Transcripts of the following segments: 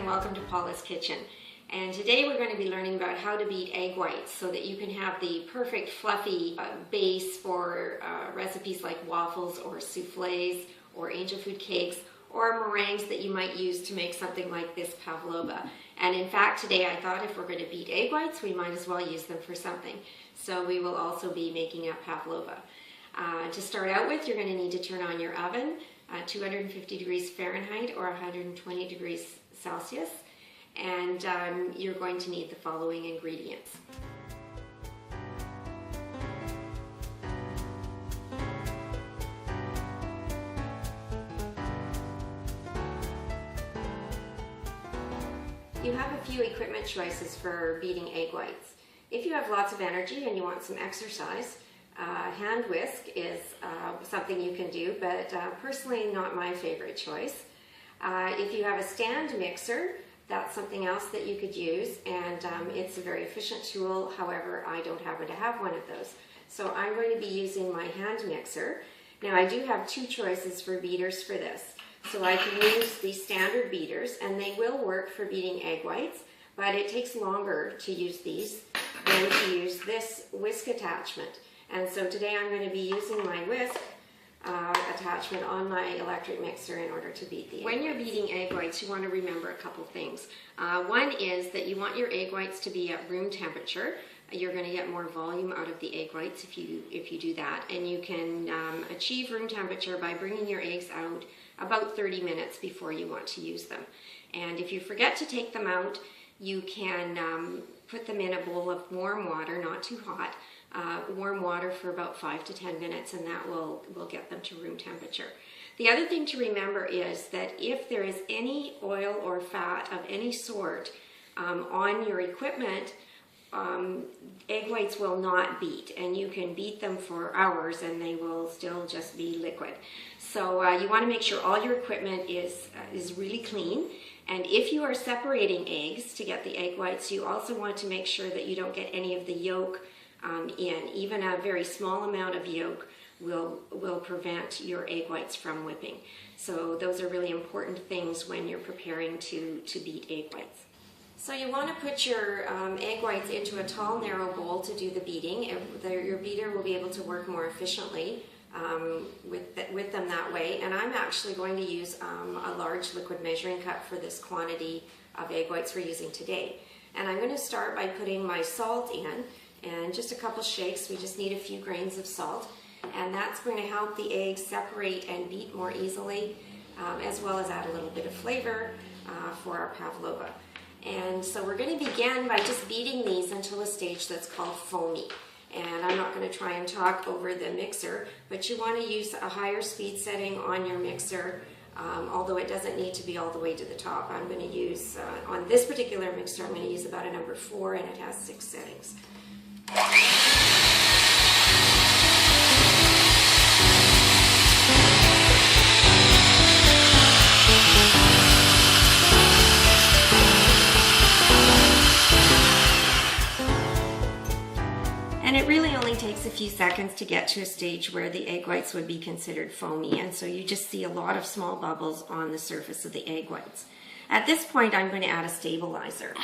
welcome to Paula's Kitchen. And today we're going to be learning about how to beat egg whites so that you can have the perfect fluffy base for recipes like waffles or souffles or angel food cakes or meringues that you might use to make something like this pavlova. And in fact today I thought if we're going to beat egg whites we might as well use them for something. So we will also be making a pavlova. To start out with, you're going to need to turn on your oven, 250 degrees Fahrenheit or 120 degrees Celsius, and you're going to need the following ingredients. You have a few equipment choices for beating egg whites. If you have lots of energy and you want some exercise, hand whisk is something you can do, but personally not my favorite choice. If you have a stand mixer, that's something else that you could use, and it's a very efficient tool. However, I don't happen to have one of those. So I'm going to be using my hand mixer. Now I do have two choices for beaters for this. So I can use the standard beaters, and they will work for beating egg whites, but it takes longer to use these than to use this whisk attachment. And so today I'm going to be using my whisk attachment on my electric mixer in order to beat the egg whites. When you're beating egg whites, you want to remember a couple things. One is that you want your egg whites to be at room temperature. You're going to get more volume out of the egg whites if you do that, and you can achieve room temperature by bringing your eggs out about 30 minutes before you want to use them. And if you forget to take them out, you can put them in a bowl of warm water, not too hot, warm water for about 5 to 10 minutes, and that will get them to room temperature. The other thing to remember is that if there is any oil or fat of any sort on your equipment, egg whites will not beat, and you can beat them for hours and they will still just be liquid. So you want to make sure all your equipment is really clean. And if you are separating eggs to get the egg whites, you also want to make sure that you don't get any of the yolk in. Even a very small amount of yolk will prevent your egg whites from whipping. So those are really important things when you're preparing to beat egg whites. So you want to put your egg whites into a tall, narrow bowl to do the beating. Your beater will be able to work more efficiently with them that way. And I'm actually going to use a large liquid measuring cup for this quantity of egg whites we're using today. And I'm going to start by putting my salt in, and just a couple shakes. We just need a few grains of salt, and that's going to help the eggs separate and beat more easily, as well as add a little bit of flavor for our pavlova. And so we're going to begin by just beating these until a stage that's called foamy. And I'm not going to try and talk over the mixer, but you want to use a higher speed setting on your mixer, although it doesn't need to be all the way to the top. I'm going to use, on this particular mixer, I'm going to use about a number 4, and it has 6 settings. And it really only takes a few seconds to get to a stage where the egg whites would be considered foamy, and so you just see a lot of small bubbles on the surface of the egg whites. At this point I'm going to add a stabilizer.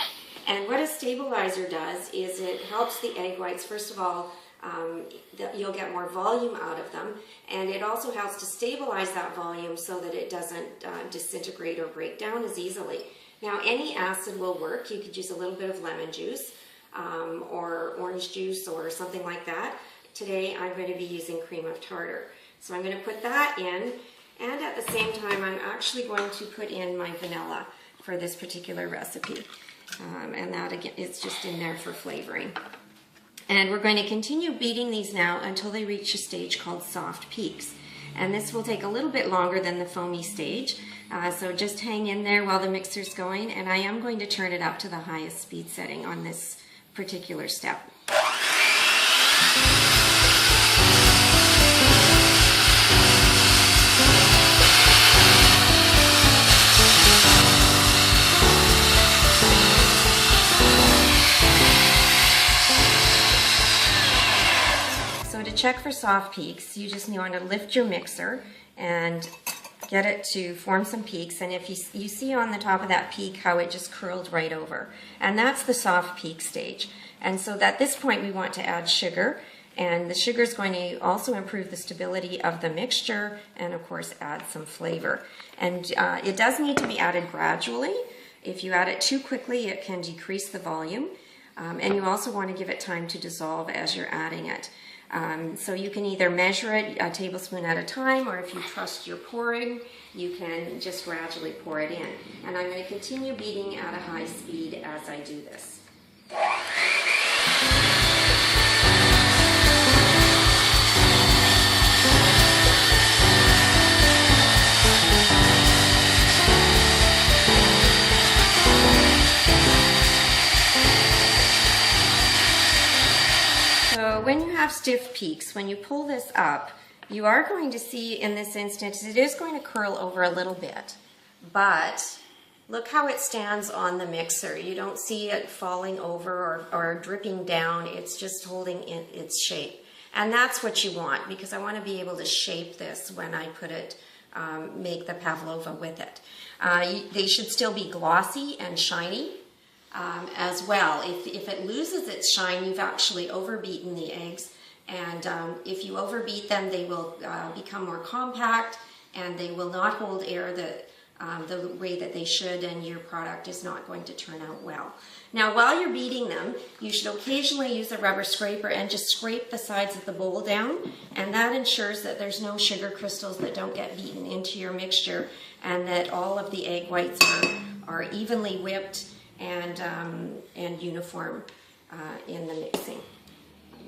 And what a stabilizer does is it helps the egg whites, first of all, you'll get more volume out of them, and it also helps to stabilize that volume so that it doesn't disintegrate or break down as easily. Now any acid will work. You could use a little bit of lemon juice or orange juice or something like that. Today I'm going to be using cream of tartar. So I'm going to put that in, and at the same time I'm actually going to put in my vanilla for this particular recipe. And that again is just in there for flavoring. And we're going to continue beating these now until they reach a stage called soft peaks. And this will take a little bit longer than the foamy stage. So just hang in there while the mixer's going, and I am going to turn it up to the highest speed setting on this particular step. So to check for soft peaks, you just want to lift your mixer and get it to form some peaks, and if you see on the top of that peak how it just curled right over, and that's the soft peak stage. And so at this point we want to add sugar, and the sugar is going to also improve the stability of the mixture and of course add some flavor. And it does need to be added gradually. If you add it too quickly it can decrease the volume, and you also want to give it time to dissolve as you're adding it. So you can either measure it a tablespoon at a time, or if you trust your pouring, you can just gradually pour it in. And I'm going to continue beating at a high speed as I do this. So when you have stiff peaks, when you pull this up, you are going to see in this instance it is going to curl over a little bit, but look how it stands on the mixer. You don't see it falling over or dripping down. It's just holding its shape. And that's what you want, because I want to be able to shape this when I put it, make the pavlova with it. They should still be glossy and shiny. As well. If it loses its shine, you've actually overbeaten the eggs, and if you overbeat them, they will become more compact, and they will not hold air the way that they should, and your product is not going to turn out well. Now, while you're beating them, you should occasionally use a rubber scraper and just scrape the sides of the bowl down, and that ensures that there's no sugar crystals that don't get beaten into your mixture, and that all of the egg whites are evenly whipped and uniform in the mixing.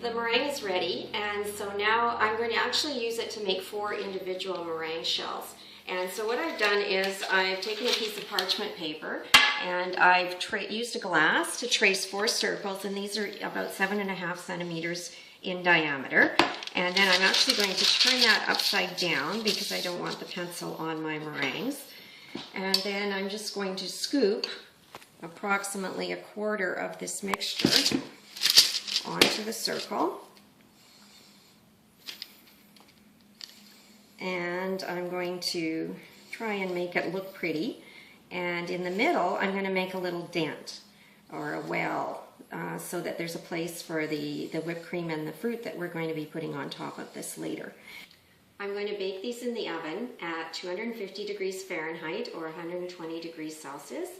The meringue is ready, and so now I'm going to actually use it to make 4 individual meringue shells. And so what I've done is I've taken a piece of parchment paper and I've used a glass to trace 4 circles, and these are about 7.5 centimeters in diameter. And then I'm actually going to turn that upside down because I don't want the pencil on my meringues. And then I'm just going to scoop approximately 1/4 of this mixture onto the circle, and I'm going to try and make it look pretty, and in the middle I'm going to make a little dent or a well so that there's a place for the whipped cream and the fruit that we're going to be putting on top of this later. I'm going to bake these in the oven at 250 degrees Fahrenheit or 120 degrees Celsius.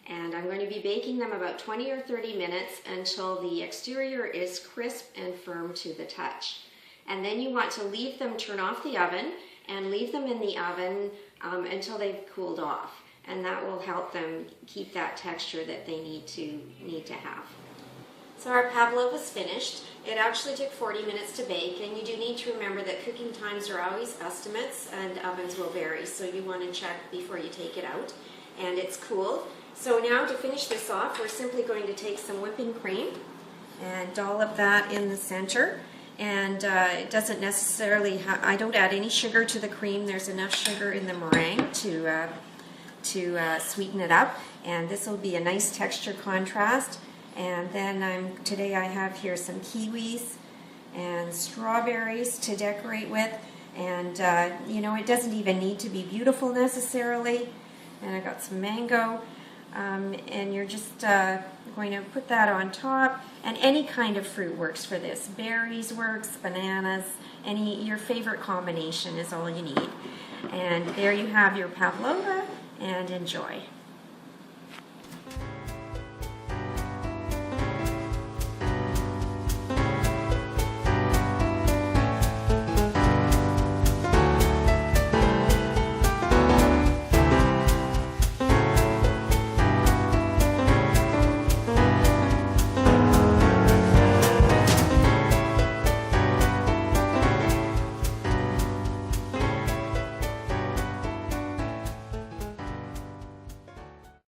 And I'm going to be baking them about 20 or 30 minutes until the exterior is crisp and firm to the touch. And then you want to leave them, turn off the oven, and leave them in the oven until they've cooled off. And that will help them keep that texture that they need to have. So our pavlova is finished. It actually took 40 minutes to bake, and you do need to remember that cooking times are always estimates and ovens will vary, so you want to check before you take it out. And it's cool. So now to finish this off, we're simply going to take some whipping cream and dollop that in the center. And it doesn't necessarily, I don't add any sugar to the cream. There's enough sugar in the meringue to sweeten it up. And this will be a nice texture contrast. And then today I have here some kiwis and strawberries to decorate with. And you know, it doesn't even need to be beautiful necessarily. And I got some mango. And you're just going to put that on top, and any kind of fruit works for this. Berries works, bananas, your favorite combination is all you need. And there you have your pavlova, and enjoy.